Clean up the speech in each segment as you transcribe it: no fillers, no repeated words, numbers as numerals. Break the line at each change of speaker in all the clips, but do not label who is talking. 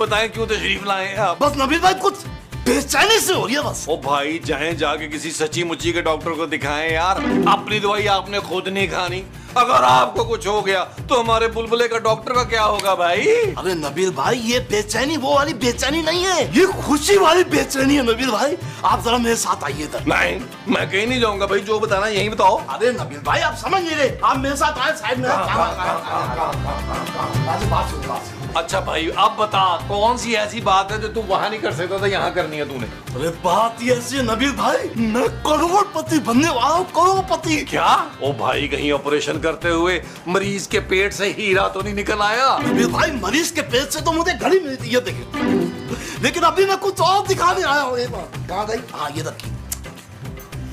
बताएं क्यों तशरीफ लाए हैं आप?
बस नबील भाई कुछ बेचैनी से हो रही है बस।
ओ भाई जाएं जाके किसी सच्ची मुच्ची के डॉक्टर को दिखाएं यार। अपनी दवाई आपने खुद नहीं खानी। अगर आपको कुछ हो गया तो हमारे बुलबुले का डॉक्टर का क्या होगा भाई?
अरे नबील भाई ये बेचैनी वो वाली बेचैनी नहीं है, ये खुशी वाली बेचैनी है नबील भाई। आप जरा मेरे साथ आइए इधर।
नहीं मैं कहीं नहीं जाऊंगा भाई, जो बताना यही बताओ।
अरे नबील भाई आप समझ नहीं रहे, आप मेरे साथ आए साइड में।
अच्छा भाई अब बता कौन सी ऐसी बात है जो तू वहां नहीं कर सकता था यहाँ करनी है तूने?
अरे बात ये ऐसी है नबील भाई, मैं करोड़पति बनने वाला हूँ, करोड़पति।
क्या? ओ भाई कहीं ऑपरेशन करते हुए मरीज के पेट से हीरा तो नहीं निकल आया?
नबील भाई मरीज के पेट से तो मुझे घड़ी मिलती है, देखिए। लेकिन अभी मैं कुछ और दिखाने आया हूँ। कहाँ गई? हाँ ये देखिए,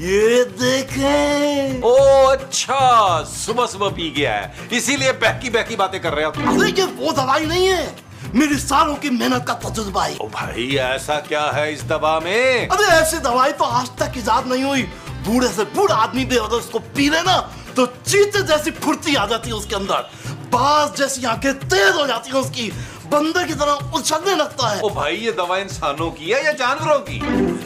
ये देखें।
ओ अच्छा, सुबह सुबह पी गया है इसीलिए बहकी बहकी बातें कर रहे हो।
अरे ये वो दवाई नहीं है, मेरी सालों की मेहनत का तजुर्बा है।
ओ भाई ऐसा क्या है इस दवा में?
अरे ऐसी दवाई तो आज तक इजाद नहीं हुई। बूढ़े से बूढ़ा आदमी भी अगर उसको पी लेना तो चीते जैसी फुर्ती आ जाती है उसके अंदर, बाज जैसी आंखें तेज हो जाती है उसकी, बंदर की तरह उछलने लगता है।
ओ भाई ये दवा इंसानों की है या जानवरों की?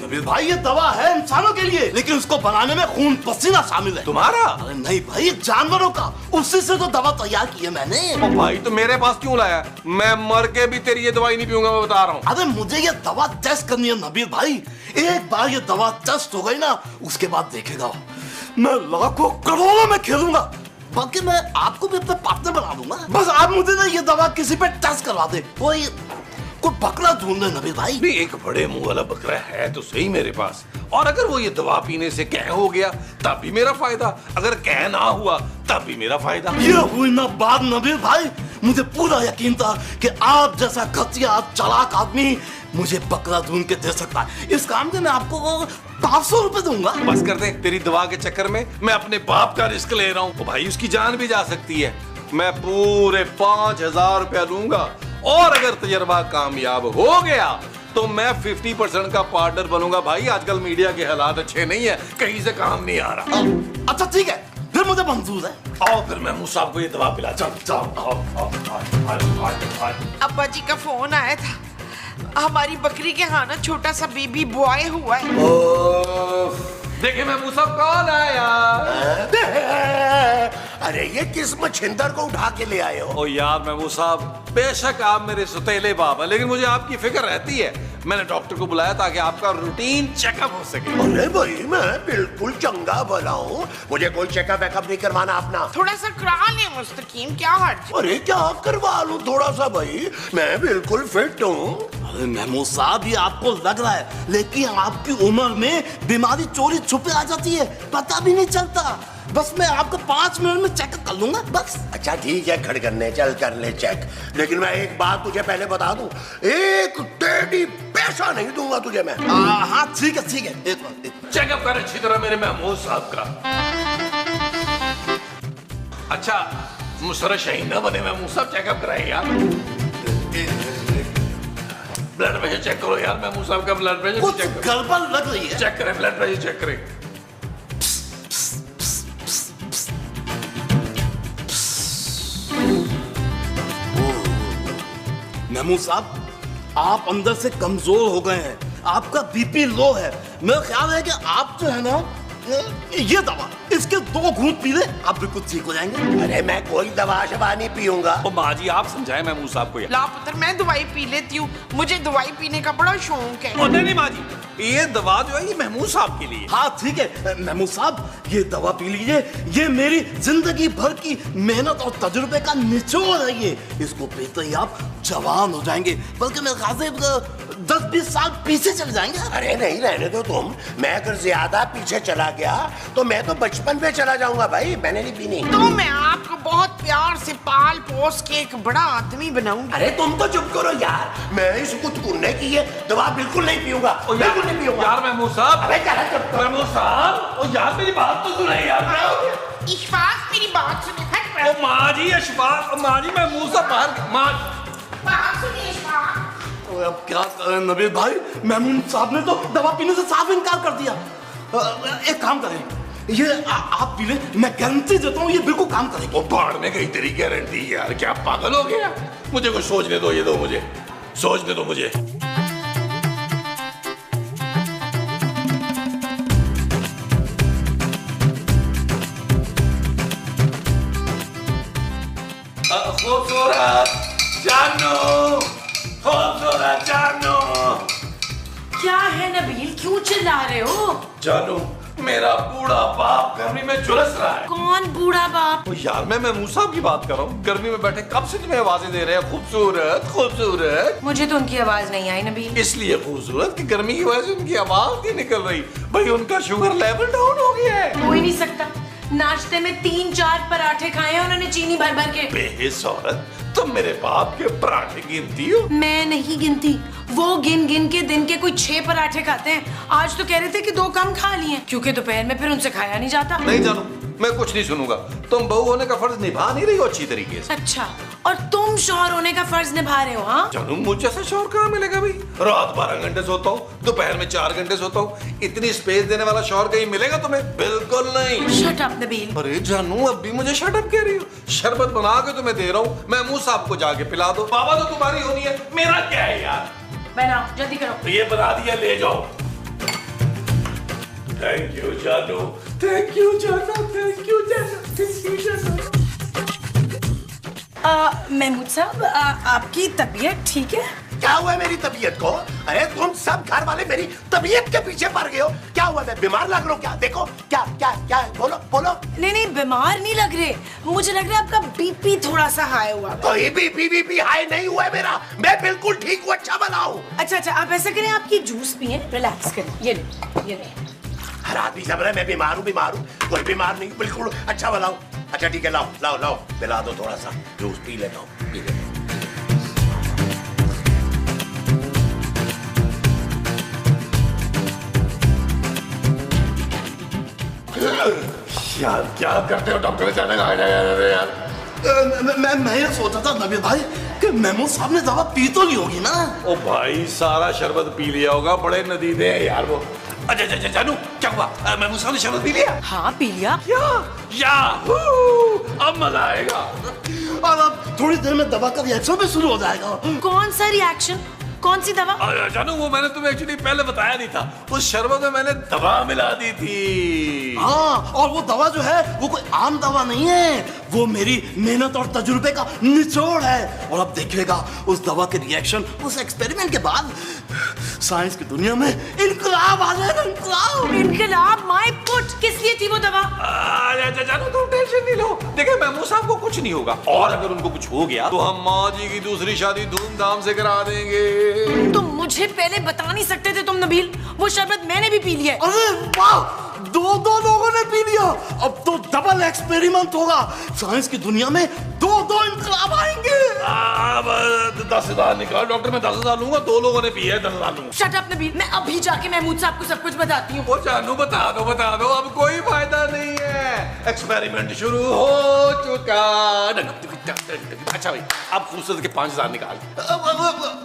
नबील भाई ये दवा है इंसानों के लिए, लेकिन उसको बनाने में खून पसीना शामिल है।
तुम्हारा?
अरे नहीं भाई जानवरों का, उसी से तो दवा तैयार की है मैंने।
ओ भाई तो मेरे पास क्यों लाया? मैं मर के भी तेरी ये दवाई नहीं पीऊंगा, मैं बता रहा हूँ।
अरे मुझे ये दवा टेस्ट करनी है नबील भाई, एक बार ये दवा टेस्ट हो गई ना उसके बाद देखेगा मैं लाखों करोड़ों में खेलूंगा, बाकी मैं आपको भी अपना पार्टनर बना दूंगा। बस आप मुझे ना ये दवा किसी पे टेस्ट करवा दे, कोई बकरा ढूंढ ले नबील भाई।
भी एक बड़े मुंह वाला बकरा है तो सही मेरे पास, और अगर वो ये दवा पीने से कह हो गया तब भी मेरा फायदा, अगर कह ना हुआ तब भी मेरा फायदा।
ये हुई ना बात नबील भाई, मुझे पूरा यकीन था कि आप जैसा घटिया चालाक आदमी मुझे बकरा ढूंढ के दे सकता है। इस काम के मैं आपको 500 रुपए दूंगा।
बस कर दे, तेरी दवा के चक्कर में मैं अपने बाप का रिस्क ले रहा हूँ। तो भाई उसकी जान भी जा सकती है। मैं पूरे 5000 रुपया लूंगा, और अगर तजर्बा कामयाब हो गया तो मैं 50% का पार्टनर बनूंगा। भाई आजकल मीडिया के हालात अच्छे नहीं है, कहीं से काम नहीं आ रहा।
अच्छा ठीक है, फिर मुझे मंजूर है।
आओ फिर मैं मूसा को ये दवा पिला। चल
अब्बा जी का फोन आया था, हमारी बकरी के यहाँ ना छोटा सा बेबी बॉय हुआ है।
देखे मैं मूसा कौन आया?
अरे ये किस मछिंदर को उठा के ले आए हो?
ओ यार महबूब साहब, बेशक आप मेरे सुतेले बाप हैं, लेकिन मुझे आपकी फिक्र रहती है। मैंने डॉक्टर को बुलाया ताकि आपका रूटीन चेकअप हो सके।
अरे भाई मैं बिल्कुल चंगा भला हूँ, मुझे कोई चेकअप वेकअप नहीं करवाना अपना।
थोड़ा सा करा ले मुस्तकीम, क्या हर्ज?
अरे क्या करवा लूँ थोड़ा सा भाई, मैं बिल्कुल फिट हूँ।
अरे महमूद साहब ये आपको लग रहा है, लेकिन आपकी उम्र में बीमारी चोरी छुपे आ जाती है, पता भी नहीं चलता। बस मैं आपको 5 मिनट में चेकअप कर लूंगा बस।
अच्छा ठीक है खड़गन्ने, चल कर ले चेक, लेकिन मैं एक बात तुझे पहले बता दूं, एक टेढ़ी पैसा नहीं दूंगा तुझे मैं।
हाँ ठीक है ठीक है, एक बार
चेकअप कर अच्छी तरह मेरे महमूद साहब का। अच्छा मुसर शहीद न बने महमूद साहब, चेकअप कराए यार। ब्लड प्रेशर चेक करो यार, महमूद साहब का ब्लड प्रेशर
कुछ
चेक करो।
गड़बड़ लग रही है।
चेक करें, ब्लड प्रेशर चेक करें।
महमूद साहब आप अंदर से कमजोर हो गए हैं, आपका बीपी लो है। मेरा ख्याल है कि आप जो है ना ये दवा इसके 2 घूंट पी ले, आप बिल्कुल ठीक हो जाएंगे।
अरे मैं कोई दवा शवा नहीं पीऊंगा।
ओ माँ जी आप समझाएं महमूद साहब को यार।
ला पुत्र मैं दवाई पी लेती हूँ, मुझे दवाई पीने का बड़ा शौक है।
नहीं माँ जी, ये दवा जो है ये महमूद साहब के लिए।
हाँ ठीक है महमूद साहब, ये दवा पी लीजिए, ये मेरी जिंदगी भर की मेहनत और तजुर्बे का निचोड़ है। ये इसको पीते ही आप जवान हो जाएंगे, बल्कि मेरे ख्याल से 10-20 साल पीछे चले जाएंगे।
अरे नहीं रहने दो तुम, मैं अगर ज्यादा पीछे चला गया तो मैं तो बचपन में चला जाऊंगा भाई, मैंने नहीं पीनी।
तो मैं आपको बहुत प्यार से पाल पोस के एक बड़ा आदमी बनाऊंगी।
अरे तुम तो चुप करो यार, मैं इस कुत्कुन्ने की ये दवा बिल्कुल नहीं पीऊंगा, बिल्कुल नहीं पीऊंगा।
यार महमूद साहब,
अबे क्या चुप करो।
महमूद साहब, ओ यार मेरी बात तो सुने यार।
इशफाक मेरी बात सुने।
ओ माँ जी अशफाक, माँ जी महमूद साहब बाहर, माँ
बात सुनिए इशफाक।
अब क्या करें नबील भाई, महमूद साहब ने तो दवा पीने से साफ इनकार कर दिया। एक काम करें, ये आप पी ले, मैं गारंटी देता हूँ ये बिल्कुल काम करेगी।
वो बाढ़ में गई तेरी गारंटी यार, क्या पागल हो गया? मुझे कुछ सोचने दो, ये दो मुझे। सोचने दो मुझे। खूबसूरत जानू, खूबसूरत जानू।
क्या है नबील, क्यों चिल्ला रहे हो?
जानू, मेरा बूढ़ा बाप गर्मी में झुलस रहा है।
कौन बूढ़ा बाप?
यार मैं महमूद साहब की बात कर रहा हूँ। गर्मी में बैठे कब से तुम्हें आवाजें दे रहे हैं खूबसूरत खूबसूरत।
मुझे तो उनकी आवाज नहीं आई नबील।
इसलिए खूबसूरत कि गर्मी की वजह से उनकी आवाज नहीं निकल रही। भाई उनका शुगर लेवल डाउन हो गया है।
हो ही नहीं सकता। नाश्ते में 3-4 पराठे खाए हैं उन्होंने चीनी भर भर के।
बेहिस औरत, तुम मेरे बाप के पराठे गिनती हो?
मैं नहीं गिनती, वो गिन गिन के दिन के कोई 6 पराठे खाते हैं। आज तो कह रहे थे कि 2 कम खा लिए क्योंकि दोपहर में फिर उनसे खाया नहीं जाता।
नहीं जानू, मैं कुछ नहीं सुनूंगा। तुम बहू होने का फर्ज निभा नहीं रही हो अच्छी तरीके से।
अच्छा, और तुम शौहर होने का फर्ज निभा रहे हो? हाँ
जानू, मुझे जैसा शौहर कहाँ मिलेगा भाई? रात 12 घंटे सोता हूँ, दोपहर में 4 घंटे सोता हूँ। इतनी स्पेस देने वाला शौहर कहीं मिलेगा तुम्हें? बिल्कुल नहीं।
Shut up Nabeel.
अरे जानू, अब भी मुझे शट अप कह रही हो? शरबत बना के तुम्हें दे रहा हूँ, महमूद साहब को जाके पिला दो। बाबा तो तुम्हारी होनी है, मेरा क्या है यार?
बनाओ जल्दी करो।
ये बना दिया, ले जाओ। थैंक यू जानू, थैंक यू जानू, थैंक यू जानू, थैंक यू जानू।
महमूद साहब, आपकी तबीयत ठीक है?
क्या हुआ है मेरी तबीयत को? अरे तुम सब घर वाले मेरी तबीयत के पीछे पड़ गए हो। क्या हुआ, मैं बीमार लग रहा हूँ क्या? देखो क्या क्या क्या, बोलो बोलो।
नहीं, बीमार नहीं लग रहे। मुझे लग रहा है आपका बीपी थोड़ा सा हाई हुआ।
कोई बीपी हाई नहीं हुआ है मेरा। मैं बिल्कुल ठीक हूँ, अच्छा बना हूँ।
अच्छा, आप ऐसा करें, आपकी जूस पिए, रिलैक्स करें। ये ले।
हर आदमी सब रहा है मैं बीमार हूँ। कोई बीमार नहीं, बिल्कुल अच्छा बना हूँ। अच्छा ठीक है, लाओ पिला दो थोड़ा सा जूस, पी लेता हूँ। यार क्या करते हो डॉक्टर? जाने यार
मैं ये सोचा था नबील भाई कि महमूद साहब ने दवा पी तो नहीं होगी ना?
ओ भाई, सारा शरबत पी लिया होगा, बड़े नदीदे हैं यार वो। अच्छा जानू, क्या हुआ? महमूद साहब ने शरबत पी लिया?
हाँ, पी लिया।
याहू, अब मजा आएगा।
और अब थोड़ी देर में दवा का रिएक्शन भी शुरू हो जाएगा।
कौन सा रिएक्शन? कौन सी दवा?
जानू, वो मैंने तुम्हें एक्चुअली पहले बताया नहीं था। उस शरबत में मैंने दवा मिला दी थी।
हाँ, और वो दवा जो है वो कोई आम दवा नहीं है, वो मेरी मेहनत और तजुर्बे का निचोड़ है। और अब देखिएगा उस दवा के रिएक्शन, उस एक्सपेरिमेंट के बाद साइंस की दुनिया में इनकलाब आ जाएगा।
इनकलाब? माय पुट, किस लिए थी वो दवा?
जानू, तुम टेंशन नहीं लो। देखिए, महमूद साहब को कुछ नहीं होगा, और अगर उनको कुछ हो गया तो हम माँ जी की दूसरी शादी धूमधाम से करा देंगे।
तुम मुझे पहले बता नहीं सकते थे तुम नबील? वो शरबत मैंने भी पी लिया।
अरे वाह, दो लोगों ने पी लिया। अब तो डबल एक्सपेरिमेंट होगा। साइंस की दुनिया में दो इनकलाब आएंगे।
10,000 निकाल डॉक्टर, मैं 10,000 लूंगा। 2 लोगों ने पी है, 10,000 लूंगा।
शट अप नबील, मैं अभी जाके महमूद साहब को सब कुछ बताती हूँ।
वो जानू, बता दो, अब कोई फायदा नहीं है। एक्सपेरिमेंट शुरू हो चुका। अच्छा भाई, अब खूबसूरत के 5,000 निकाल।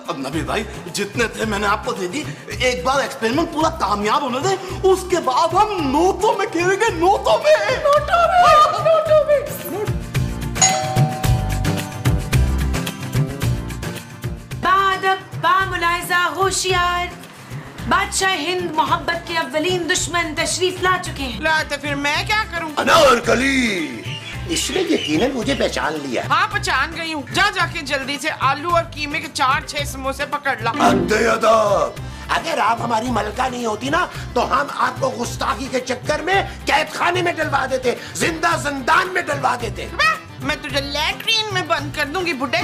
अब नबील भाई, जितने थे मैंने आपको दे दी। एक बार एक्सपेरिमेंट पूरा कामयाब होने दे, उसके बाद हम नोटों में खेलेंगे। नोटों में।
बामुलाइजा होशियार, बादशाह हिंद मोहब्बत के अव्वलीन दुश्मन तशरीफ ला चुके हैं।
ला तो फिर मैं क्या करूं?
अनारकली, इसने यकीनन मुझे पहचान लिया।
हाँ, पहचान गई हूँ। जाके जल्दी से आलू और कीमे के 4-6 समोसे पकड़ ला।
अद्दे-अदब। अगर आप हमारी मलका नहीं होती ना, तो हम आपको गुस्ताखी के चक्कर में कैद खाने में डलवा देते, जिंदा जंदान में डलवा देते।
मैं तुझे लैट्रीन में बंद कर दूंगी बुड्ढे।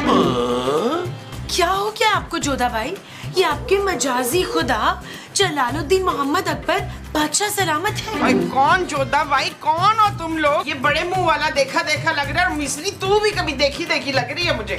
क्या हो क्या आपको जोधा भाई? ये आपके मजाजी खुदा जलालुद्दीन मोहम्मद अकबर बादशाह सलामत है।
भाई कौन जोधा भाई, कौन हो तुम लोग? ये बड़े मुंह वाला देखा लग रहा है, और मिस्री तू भी कभी देखी लग रही है मुझे।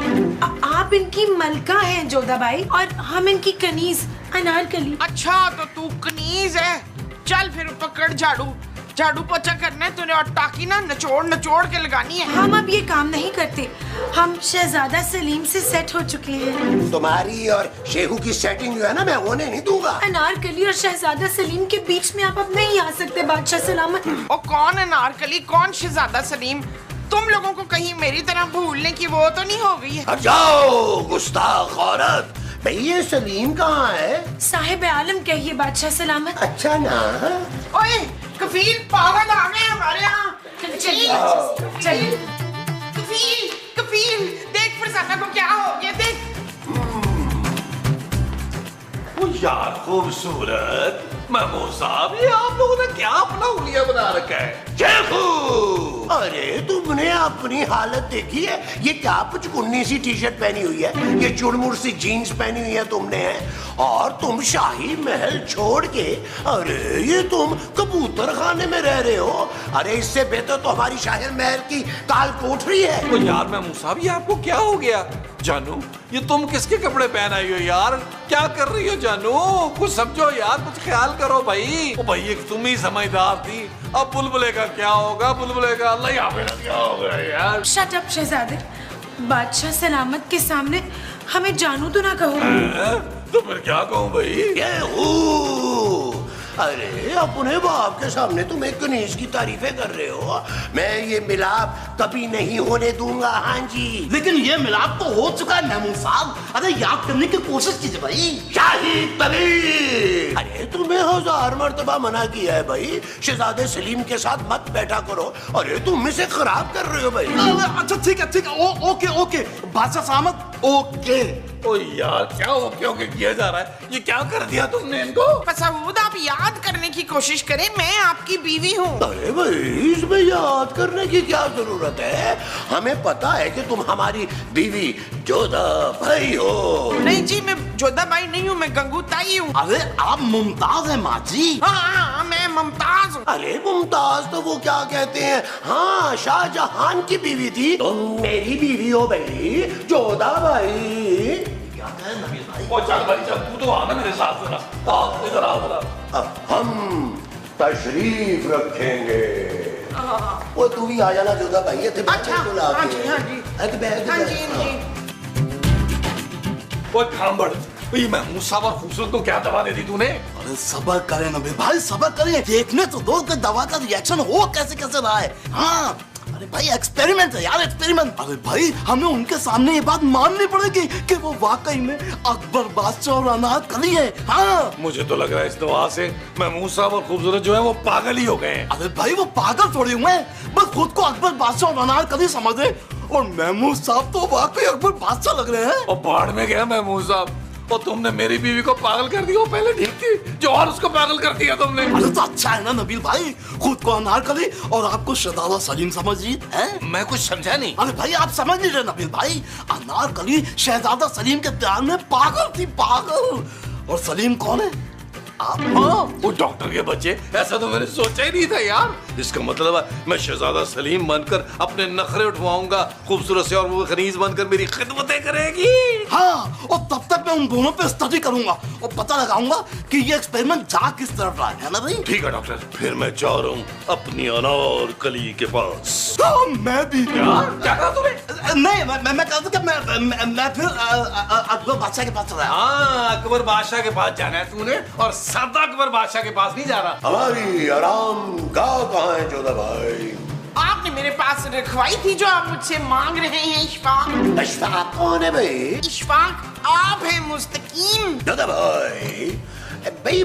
आप इनकी मलका हैं जोधा भाई, और हम इनकी कनीज अनारकली।
अच्छा, तो तू कनीज है। चल फिर पकड़ झाड़ू पोछा करना है तूने, और टाकी ना नचोड़ के लगानी है।
हम अब ये काम नहीं करते, हम शहजादा सलीम से सेट हो चुके हैं।
तुम्हारी और शेहू की सेटिंग जो है ना, मैं होने नहीं दूंगा।
अनारकली और शहजादा सलीम के बीच में आप अब नहीं आ सकते बादशाह सलामत।
और कौन अनारकली, कौन शहजादा सलीम? तुम लोगों को कहीं मेरी तरह भूलने की वो तो नहीं हो गई है?
हट जाओ गुस्ताख औरत, भाई ये सलीम कहाँ है?
साहिब आलम कहिए बादशाह सलामत।
अच्छा ना।
ओए कफील पागल आ गए हमारे यहाँ।
चलिए चलिए।
कफील कफील देख फरसाना को क्या हो गया देख।
ओ यार खूबसूरत महमूद साहब, ये आप लोगों ने क्या अपना हुलिया बना रखा है?
शेखू, अरे तुमने अपनी हालत देखी है? ये क्या पुचकुन्नी सी टी शर्ट पहनी हुई है, ये चुड़मुड़ सी जीन्स पहनी हुई है तुमने, और तुम शाही महल छोड़ के अरे ये तुम कबूतर खाने में रह रहे हो। अरे इससे बेहतर तो हमारी शाही महल की काल कोठरी है।
तो यार महमूद साहब, ये आपको क्या हो गया? जानू, ये तुम किसके कपड़े पहन आई हो यार? क्या कर रही हो जानू? कुछ समझो यार, कुछ ख्याल करो भाई। ओ भाई, एक तुम ही समझदार थी, अब बुलबुले का क्या होगा? बुलबुले का अल्लाह ही हाफिज़ क्या होगा यार?
शट अप शहजादे, बादशाह सलामत के सामने हमें जानू तो ना कहो।
तो फिर क्या कहूँ भाई?
ये हूँ। अरे अपने बाप के सामने तुम एक कनीज की तारीफें कर रहे हो। मैं ये मिलाप कभी नहीं होने दूंगा। हाँ जी,
लेकिन ये मिलाप तो हो चुका है महमूद साहब। अरे याद करने की कोशिश कीजिए भाई।
शाही तबीब, अरे तुम्हें 1000 मर्तबा मना किया है भाई, शहजादे सलीम के साथ मत बैठा करो। अरे तुम इसे खराब कर रहे हो भाई।
अच्छा ठीक है, ओके ओके बादशाह सलामत, ओके।
ओ यार, क्या ओके किया जा रहा है? ये क्या कर दिया तुमने इनको?
मसूद, आप याद करने की कोशिश करें, मैं आपकी बीवी हूँ।
अरे भाई, इसमें याद करने की क्या जरूरत है? हमें पता है कि तुम हमारी बीवी जोधा भाई हो।
नहीं जी, मैं जोधा भाई नहीं हूँ, मैं गंगू ताई हूँ।
अरे आप मुमताज हैं माँ जी।
हाँ, मैं मुमताज हूँ।
अरे मुमताज तो वो क्या कहते हैं, हाँ शाहजहां की बीवी थी। तुम मेरी बीवी हो भाई जोधा भाई।
क्या कहे नबील भाई?
ओ चल भाई चल, तू तो आना मेरे साथ जरा। आ, इधर आ जरा।
अब हम तशरीफ रखेंगे। वो तू भी आ जाना जोधा भाई।
अच्छा, हाँ जी, हाँ जी। हाँ जी, हाँ जी।
ओ खांबड़, ये महमूद साहब और खूबसूरत को क्या दवा दे दी तूने?
अरे सबर करें नबील भाई, सबर करें। देखने तो दो कि दवा का रिएक्शन हो कैसे कैसे रहा है। हाँ अरे भाई एक्सपेरिमेंट है यार, एक्सपेरिमेंट। अरे भाई हमें उनके सामने ये बात माननी पड़ेगी कि वो वाकई में अकबर बादशाह और अनाथ कली है। हाँ
मुझे तो लग रहा है इस दवा से महमूद साहब और खूबसूरत जो है वो पागल ही हो गए हैं।
अरे भाई वो पागल थोड़ी हुए हैं, बस खुद को अकबर बादशाह और अनाथ कली समझ रहे, और महमूद साहब तो वाकई अकबर बादशाह लग रहे हैं।
और बाढ़ में गया महमूद साहब, और तुमने मेरी बीवी को पागल कर दिया। वो पहले ठीक थी, जो और उसको पागल कर दिया तुमने।
अरे तो अच्छा है ना नबील भाई, खुद को अनारकली और आपको शहजादा सलीम समझिए हैं?
मैं कुछ समझा नहीं।
अरे भाई आप समझ नहीं रहे नबील भाई, अनारकली शहजादा सलीम के प्यार में पागल थी, पागल। और सलीम कौन है? आप।
हाँ, वो डॉक्टर के बच्चे। ऐसा तो मैंने सोचा ही नहीं था यार। इसका मतलब है मैं शहजादा सलीम बनकर अपने नखरे उठवाऊंगा खूबसूरत से, और वो खनीज बनकर मेरी खिदमतें करेगी।
हाँ, और तब तक मैं उन दोनों पे स्टडी करूंगा और पता लगाऊंगा कि ये एक्सपेरिमेंट जा किस तरफ रहा है ना भाई।
ठीक है डॉक्टर, फिर मैं जा रहा हूँ अपनी अनारकली के पास।
हाँ, मैं भी।
क्या कहा तूने?
नहीं मैं कहता कि मैं फिर अकबर बादशाह के पास चला।
हाँ, अकबर बादशाह के पास जाना है तूने, और सदा अकबर बादशाह के पास नहीं जा रहा।
हमारी आराम गाह कहाँ है जोधा भाई?
आपने मेरे पास रखवाई थी जो आप मुझसे मांग रहे हैं। इशफाक।
इशफाक कौन है भाई?
इशफाक आप हैं मुस्तकीम।
जोधा भाई, भाई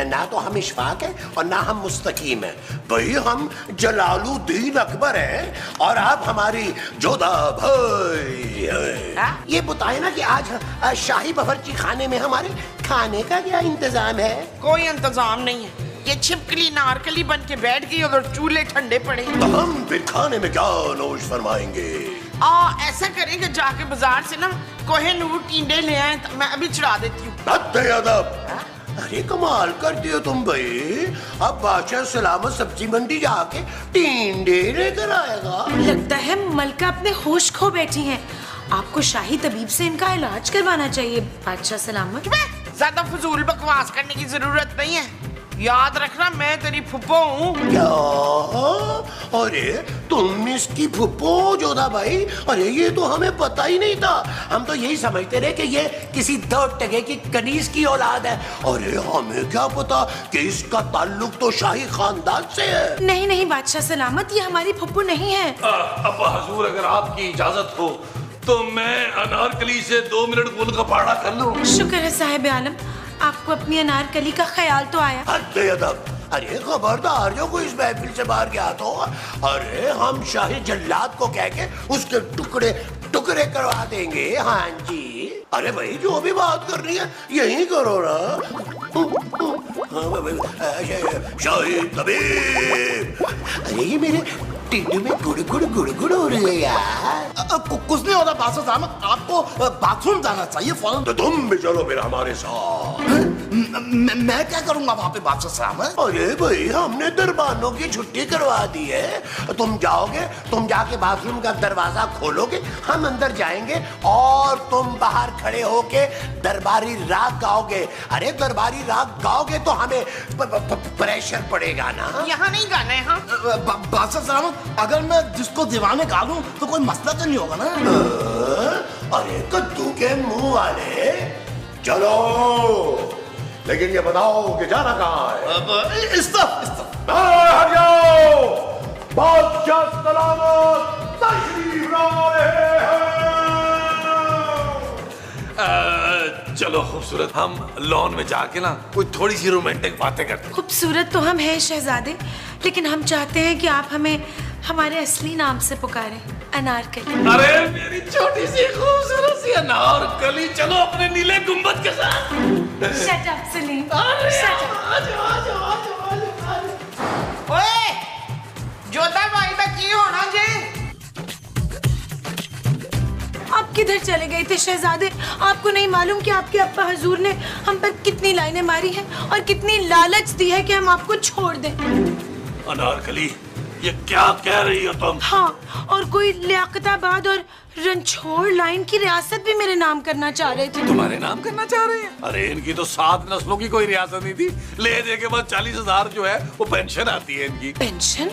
ना तो हम इशफाक हैं और ना हम मुस्तकीम हैं भाई, हम जलालुद्दीन अकबर हैं और आप हमारी जोधा भाई हैं। ये बताए ना कि आज शाही बावर्ची खाने में हमारे खाने का क्या इंतजाम है?
कोई इंतजाम नहीं है, ये छिपकली नारकली बन के बैठ गई और चूल्हे ठंडे पड़े।
तो हम फिर खाने में क्या नोश फरमाएंगे?
ऐसा करें कि जाके बाजार से ना कोहिनूर टींडे ले आए, तो मैं अभी चढ़ा देती हूँ।
अरे कमाल करती हो तुम भाई, अब बादशाह सलामत सब्जी मंडी जाके टींडे लेकर आएगा।
लगता है मलका अपने होश खो बैठी हैं। आपको शाही तबीब से इनका इलाज करवाना चाहिए बादशाह सलामत।
ज्यादा फजूल बकवास करने की जरूरत नहीं है, याद रखना मैं तेरी फुप्पो हूँ।
क्या? अरे तुम इसकी फुप्पो जोधा भाई? अरे ये तो हमें पता ही नहीं था, हम तो यही समझते रहे कि ये किसी 2 टके की कनीज की औलाद है। अरे हमें क्या पता कि इसका ताल्लुक तो शाही खानदान से है।
नहीं नहीं बादशाह सलामत, ये हमारी फुप्पू नहीं है।
अब हजूर अगर आपकी इजाजत हो तो मैं अनारकली से 2 मिनट गुल का पाड़ा कर लूं।
शुक्र है साहिब आलम, आपको अपनी अनारकली का ख्याल तो आया।
अदब, अरे खबरदार जो कोई इस महफिल से बाहर गया तो, अरे हम शाही जल्लाद को कह के उसके टुकड़े टुकड़े करवा देंगे। हाँ जी, अरे भाई जो भी बात करनी है यही करो ना। शाही तबीब, अरे ये मेरे टिड्डू में गुड़ गुड़ गुड़ गुड़ हो रही है यार।
कुछ नहीं होता बादशाह साहब, आपको बाथरूम जाना चाहिए फौरन।
तो तुम भी चलो फिर हमारे साथ।
मैं क्या करूंगा वहाँ पे बादशाह साहब?
अरे भाई हमने दरबानों की छुट्टी करवा दी है, तुम जाओगे, तुम जाके बाथरूम का दरवाजा खोलोगे, हम अंदर जाएंगे और तुम बाहर खड़े होके दरबारी राग गाओगे। अरे दरबारी राग गाओगे तो हमें प्रेशर पड़ेगा ना।
यहाँ नहीं गाना है। हाँ
बादशाह साहब, अगर मैं जिसको दीवाने गा दूं तो कोई मसला तो नहीं होगा ना?
अरे कद्दू के मुंह वाले, चलो, लेकिन ये बताओ कि जाना कहाँ है?
इस तरफ।
हट जाओ, बादशाह सलामत तशरीफ ला रहे हैं।
चलो खूबसूरत, हम लॉन में जाके ना कोई थोड़ी सी रोमांटिक बातें करते हैं।
खूबसूरत तो हम हैं शहजादे, लेकिन हम चाहते हैं कि आप हमें हमारे असली नाम से पुकारें, अनारकली।
अरे मेरी छोटी सी खूबसूरत सी अनारकली, चलो अपने नीले गुंबद के साथ।
Shut up, Salim. Shut up।
ओए, जोधा भाई का की होना जे?
आप किधर चले गए थे शहजादे? आपको नहीं मालूम कि आपके अब्बा हजूर ने हम पर कितनी लाइनें मारी हैं और कितनी लालच दी है कि हम आपको छोड़ दें।
अनारकली, ये क्या कह रही हो तुम?
हाँ, और कोई लियाकताबाद और रंछोड़ लाइन की रियासत भी मेरे नाम करना चाह रहे थे।
तुम्हारे नाम करना चाह रहे हैं? अरे इनकी तो 7 नस्लों की कोई रियासत नहीं थी, ले दे के बाद 40,000 जो है वो पेंशन आती है इनकी।
पेंशन?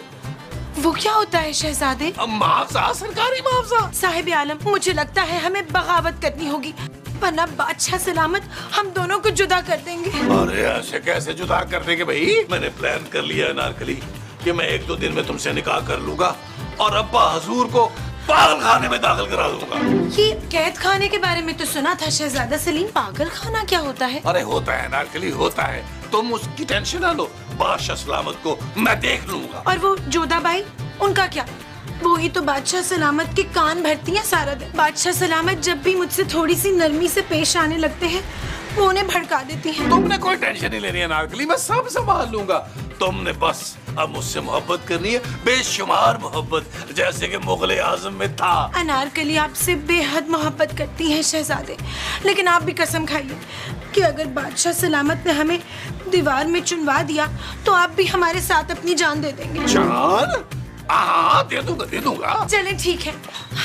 वो क्या होता है शहजादे?
मुआवजा, सरकारी मुआवजा।
साहिब आलम, मुझे लगता है हमें बगावत करनी होगी, वरना बादशाह सलामत हम दोनों को जुदा कर देंगे।
अरे ऐसे कैसे जुदा कर देंगे भाई? मैंने प्लान कर लिया अनारकली कि मैं 1-2 दिन में तुमसे निकाह कर लूंगा और अब्बा हजूर को पागल खाने में दाखिल करा दूंगा।
ये कैद खाने के बारे में तो सुना था शहजादा सलीम, पागल खाना क्या होता है?
अरे होता है अनारकली, होता है, तुम उसकी टेंशन ना लो, बादशाह सलामत को मैं देख लूंगा।
और वो जोधा बाई, उनका क्या? वो ही तो बादशाह सलामत के कान भरती हैं सारा दिन। बादशाह सलामत जब भी मुझसे थोड़ी सी नरमी से पेश आने लगते हैं, वो उन्हें भड़का देती हैं।
तुमने कोई टेंशन नहीं लेनी है अनारकली, मैं सब संभाल लूंगा। तुमने बस अब मुझसे मोहब्बत करनी है, बेशुमार मोहब्बत, जैसे कि मुगल आजम में था।
अनारकली आपसे बेहद मोहब्बत करती हैं शहजादे, लेकिन आप भी कसम खाइए कि अगर बादशाह सलामत ने हमें दीवार में चुनवा दिया तो आप भी हमारे साथ अपनी जान दे देंगे।
जान? हाँ, दे दूंगा, दे दूंगा।
चले ठीक है,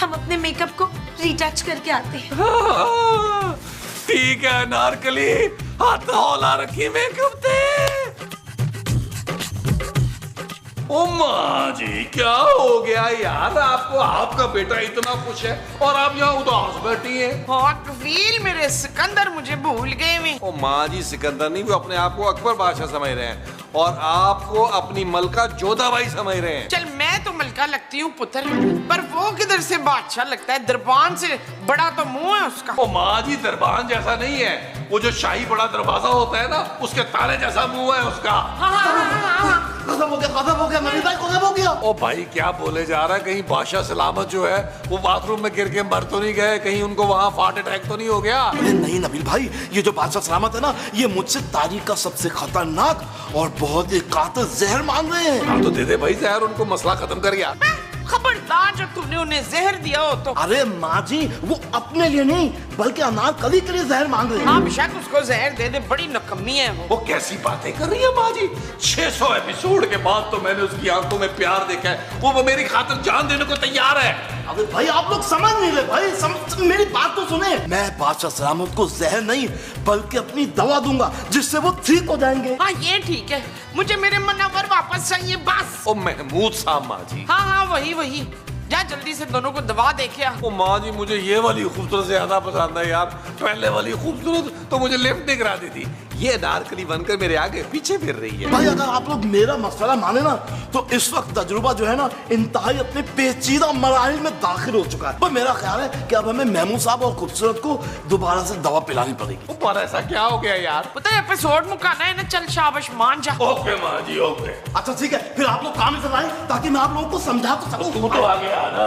हम अपने मेकअप को रिटच करके आते हैं।
हाँ, ठीक है अनारकली, हाथ हौला रखी मेकअप थे। ओ माँ जी, क्या हो गया यार आपको? आपका बेटा इतना खुश है और आप यहाँ उदास बैठी हैं।
हाँ कफील, मेरे सिकंदर मुझे भूल गए वे।
ओ माँ जी, सिकंदर नहीं, वो अपने आप को अकबर बादशाह समझ रहे हैं और आपको अपनी मलका जोधाबाई समझ रहे हैं।
चल मैं तो मलका लगती हूँ पुत्र, पर वो किधर से बादशाह लगता है? दरबान से बड़ा तो मुंह है उसका।
ओ माँ जी, दरबान जैसा नहीं है, वो जो शाही बड़ा दरवाजा होता है ना, उसके ताले जैसा मुंह है उसका।
खत्म हो गया नबी भाई, खत्म हो गया।
ओ भाई, क्या बोले जा रहा है? कहीं बादशाह सलामत जो है वो बाथरूम में गिर के मर तो नहीं गए? कहीं उनको वहाँ हार्ट अटैक तो नहीं हो गया?
अरे नहीं नबील भाई, ये जो बादशाह सलामत है ना, ये मुझसे तारीख का सबसे खतरनाक और बहुत ही कातिल जहर मांग रहे हैं।
हाँ तो दे दे भाई जहर, उनको मसला खत्म कर गया।
खबरदार जो तूने उन्हें जहर दिया हो तो।
अरे माँ जी, वो अपने लिए नहीं बल्कि अनारकली के लिए जहर मांग रहे हैं।
हाँ बेशक उसको जहर दे दे, बड़ी नकम्मी है वो।
कैसी बातें कर रही है माँ जी? 600 एपिसोड के बाद तो मैंने उसकी आंखों में प्यार देखा है, वो मेरी खातिर जान देने को तैयार है।
अबे भाई आप लोग समझ नहीं रहे भाई, मेरी बात तो सुने। मैं बादशाह सलामत को जहर नहीं बल्कि अपनी दवा दूंगा जिससे वो ठीक हो जाएंगे।
हाँ ये ठीक है, मुझे मेरे मुनव्वर वापस चाहिए बस।
ओ महमूद साहब माँ जी।
हाँ हाँ वही, जा जल्दी से दोनों को दवा दे के आ।
ओ माँ जी, मुझे ये वाली खूबसूरत से ज्यादा पसंद है यार, पहले वाली खूबसूरत तो मुझे लिफ्ट नहीं करा दी थी। ये अनारकली बनकर मेरे आगे पीछे फिर रही है।
भाई अगर आप लोग मेरा मसला माने ना तो इस वक्त तजुर्बा जो है ना इंतहाई अपने पेचीदा मराहिल में दाखिल हो चुका है। पर मेरा ख्याल है कि अब हमें महमूद साहब और खूबसूरत को दोबारा से दवा पिलानी पड़ेगी।
पर ऐसा क्या हो गया यार?
पता है एपिसोड मुकाना है ना, चल शाबाश मान जा।
ओके माँ जी ओके।
अच्छा ठीक है, फिर आप लोग काम से लाएं ताकि मैं आप लोगों को समझा तो सकूं।
तू तो आ गया ना।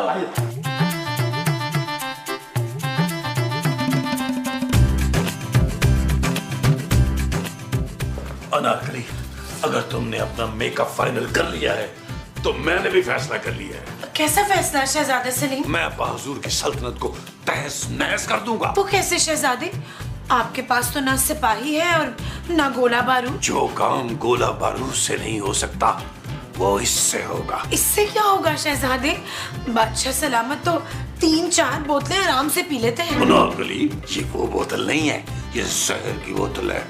अनारकली, अगर तुमने अपना मेकअप फाइनल कर लिया है तो मैंने भी फैसला कर लिया है।
कैसा फैसला शहजादा सलीम?
मैं अब्बा हुजूर की सल्तनत को तहस नहस कर दूंगा।
वो कैसे शहजादे? आपके पास तो ना सिपाही है और ना गोला बारूद।
जो काम गोला बारूद से नहीं हो सकता वो इससे होगा।
इससे क्या होगा शहजादे? बादशाह सलामत तो 3-4 बोतलें आराम से पी लेते हैं।
अनारकली, ये वो बोतल नहीं है, ये जहर की बोतल है,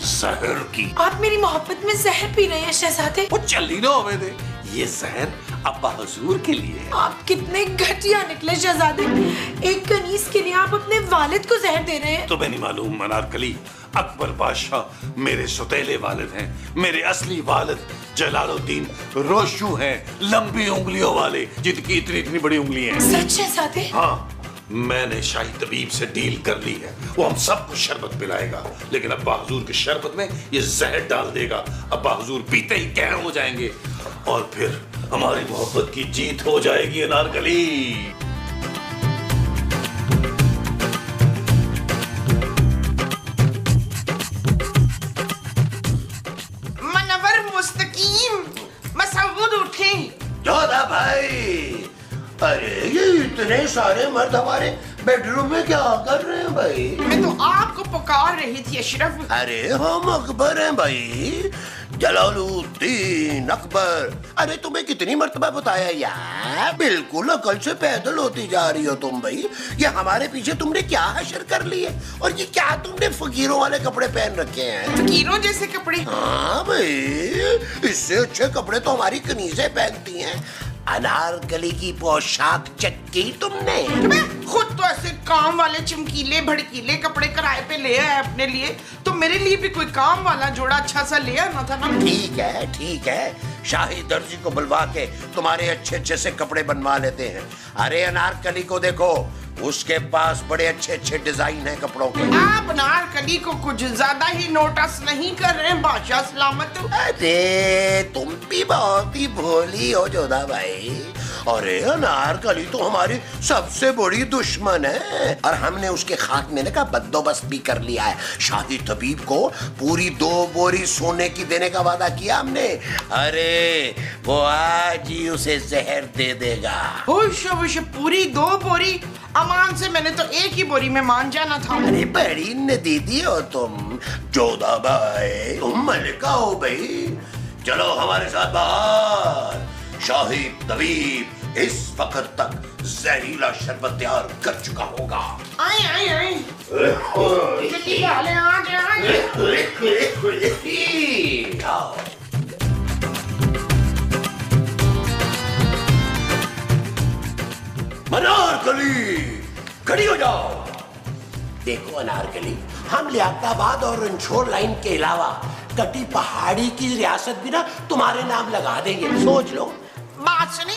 जहर की।
आप मेरी मोहब्बत में जहर पी रहे हैं शहजादे।
वो चली ना होवे दे, ये जहर अब्बा हुजूर के लिए है।
आप कितने घटिया निकले शहजादे। एक कनीज के लिए आप अपने वालिद को जहर दे रहे हैं।
तुम्हें नहीं मालूम अनारकली, अकबर बादशाह मेरे सौतेले वालिद हैं। मेरे असली वालिद जलालुद्दीन रोशू हैं, लंबी उंगलियों वाले, जिनकी इतनी इतनी बड़ी उंगलियां हैं।
सच शहजादे?
हाँ, मैंने शाही तबीब से डील कर ली है। वो हम सबको शरबत पिलाएगा, लेकिन अब्बा हुजूर की शरबत में ये जहर डाल देगा। अब्बा हुजूर पीते ही कैम हो जाएंगे और फिर हमारी मोहब्बत की जीत हो जाएगी अनारकली।
मनवर मुस्तकीम मसऊद उठे।
जोधा भाई, अरे ये इतने सारे मर्द हमारे बेडरूम में क्या कर रहे हैं भाई?
मैं तो आपको पुकार रही थी अशरफ।
अरे हम अकबर हैं भाई, जलालुद्दीन अकबर। अरे तुम्हें कितनी मर्तबा बताया यार, बिल्कुल अकल से पैदल होती जा रही हो तुम भाई। ये हमारे पीछे तुमने क्या हशर कर ली है? और ये क्या तुमने फकीरों वाले कपड़े पहन रखे हैं?
फकीरों जैसे कपड़े?
हाँ भाई, इससे अच्छे कपड़े तो हमारी कनीजें पहनती हैं। अनारकली की पोशाक चेक की तुमने?
खुद तो ऐसे काम वाले चमकीले भड़कीले कपड़े किराए पे ले आए अपने लिए, तो मेरे लिए भी कोई काम वाला जोड़ा अच्छा सा ले आना था ना।
ठीक है, शाही दर्जी को बुलवा के तुम्हारे अच्छे अच्छे से कपड़े बनवा लेते हैं। अरे अनारकली को देखो, उसके पास बड़े अच्छे अच्छे डिजाइन हैं कपड़ों के।
आप अनारकली को कुछ ज्यादा ही नोटिस नहीं कर रहे हैं बादशाह सलामत?
अरे तुम भी बहुत ही भोली हो जोधा भाई। अरे अनारकली तो हमारी सबसे बड़ी दुश्मन है और हमने उसके खात्मे का बंदोबस्त भी कर लिया है। शाही तबीब को पूरी 2 बोरी सोने की देने का वादा किया हमने। अरे वो आज ही उसे जहर दे देगा।
पूरी 2 बोरी? अमान से मैंने तो 1 ही बोरी में मान जाना था।
अरे बड़ी नदीदी हो तुम जोधा भाई, तुम मलिका हो भाई। चलो हमारे साथ बाहर। शाही तबीब इस वक्त तक जहरीला शरबत तैयार कर चुका होगा।
आए जल्दी वाले आ जाए।
अनारकली खड़ी हो जाओ। देखो अनारकली, हम लियाकताबाद और रंछोड़ लाइन के अलावा कटी पहाड़ी की रियासत भी ना तुम्हारे नाम लगा देंगे, सोच लो।
बात सुनी,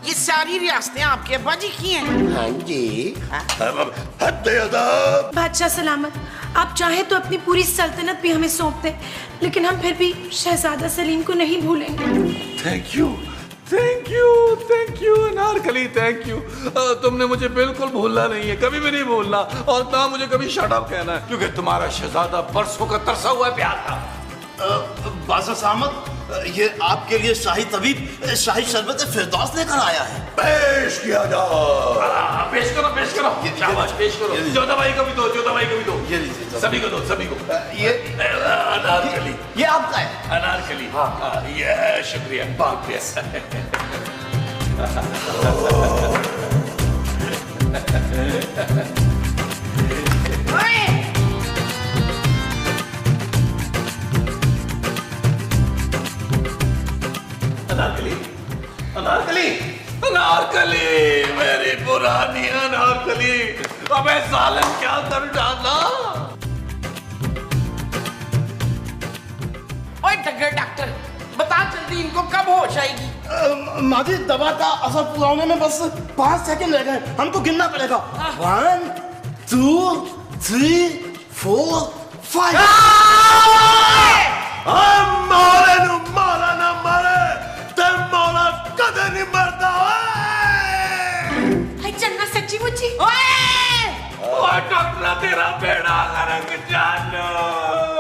ये सारी रियासतें आपके अब्बा जी की हैं।
हाँ जी। अदब।
बादशाह सलामत, आप चाहे तो अपनी पूरी सल्तनत भी हमें सौंप दें, लेकिन हम फिर भी शहजादा सलीम को नहीं भूलेंगे।
Thank you Anarkali, thank you. तुमने मुझे बिल्कुल भूलना नहीं है, कभी भी नहीं भूलना, और ना मुझे कभी शट अप कहना है, क्योंकि तुम्हारा शहजादा बरसों का तरसा हुआ प्यार था।
बादशाह सलामत, ये आपके लिए शाही तबीब शाही शरबत फिरदौस लेकर आया है।
पेश किया जाओ।
पेश करो। शाबाश, पेश करो। जोधा भाई को भी दो,
ये लीजिए।
सभी को दो।
ये
अनारकली,
ये आपका है।
अनारकली। हाँ, ये शुक्रिया। अनारकली, मेरी पुरानी अनारकली, अबे सालन क्या कर डाला?
टगर डॉक्टर, बता जल्दी इनको कब होश आएगी?
माँ जी दवा का असर पूरा होने में बस 5 सेकंड रह गए, हमको गिनना पड़ेगा। 1 2 3 4 5।
मारे नु मारा ना मारे, ते मारा कदे नहीं मरता।
चन्ना सच्ची मुच्ची
ओए!
डॉक्टर तेरा बेड़ा गरक जानो।